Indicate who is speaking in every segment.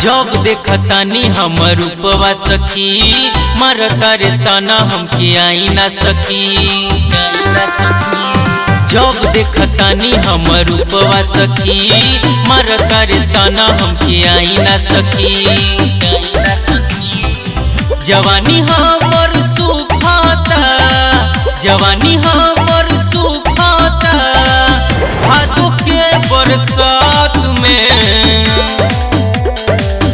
Speaker 1: जब देखतानी हमर रूपवा सखी मरता रे तना हमके आई ना सखी। जब देखतानी हमर रूपवा सखी मरता रे तना हमके आई ना सखी। जवानी हमर सुखाता जवानी हमर सुखाता भादो के बरसात में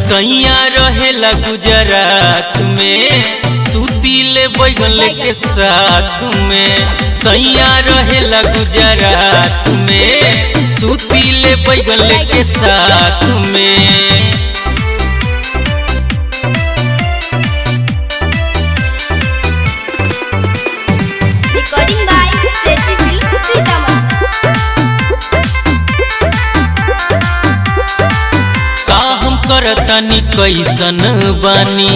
Speaker 1: सैया रहेला गुजरात में सुतीले बैगन के साथ में। सैया रहेला गुजरात में सुतीले बैगन के साथ में।
Speaker 2: Recording by Sethi film Sitamarhi.
Speaker 1: का हम करतनी कैसन बानी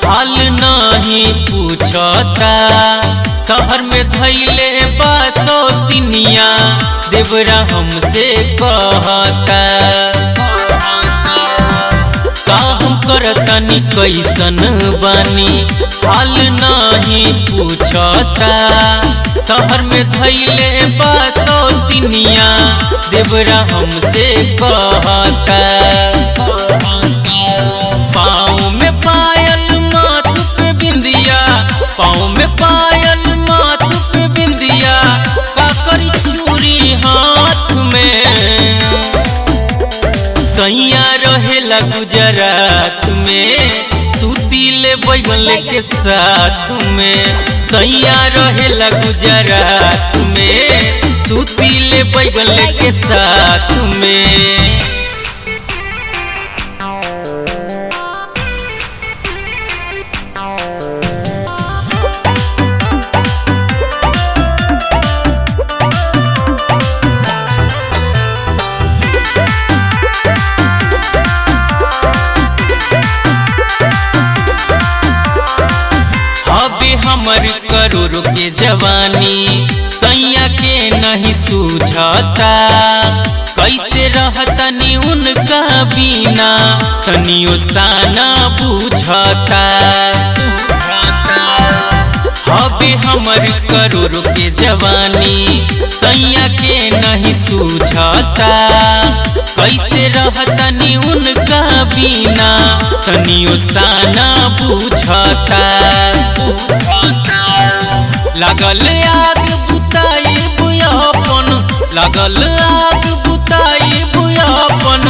Speaker 1: हाल नहीं पूछता। शहर में धैले बासो तिनिया देवरा हमसे कहता। का हम करतनी कैसन बानी हाल नहीं पूछता। शहर में धैले बासो तिनिया देवरा हमसे कहता। पाँव में पायल माथ पे बिंदिया पाँव में पायल माथ पे बिंदिया काकरी चूड़ी हाथ में। सैया रहेला गुजरात में सुतीले बैगन के साथ में। सैया रहेला गुजरात में सुतीले बैगन के साथ में। अबे हमर करोड़ के जवानी सैया के नहीं सूझता। कैसे रहतनी उनका बिना तनियो साना बुझता। अबे हमर करोड़ के जवानी सैया के नहीं सूझता। कैसे रहतनी उनका बिना तनियो साना बुझता। लागल आग बुताई बुयापन लागल आग बुताई बुयापन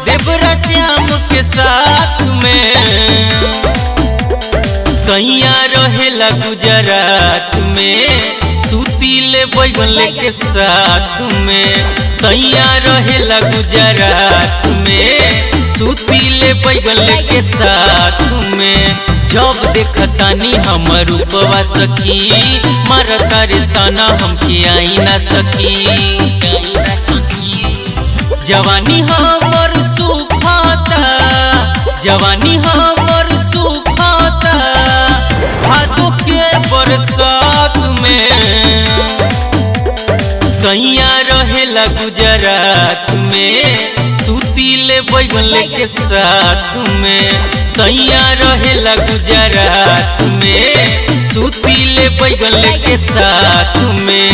Speaker 1: देवरा श्याम के साथ में। सैया रहेला गुजरात में सुतीले बैगन के साथ में। सैया रहेला गुजरात में सुतीले बैगन के साथ में। जब देखतानी हमर रूपवा सखी मरता रे तना हमके आई ना सखी। जवानी हमर सुखाता जवानी हमर सुखाता भादो के बरसात में। सैया रहेला गुजरात में सुतीले बैगन के साथ में। सैया रहेला गुजरात में सुतीले बैगन के साथ में।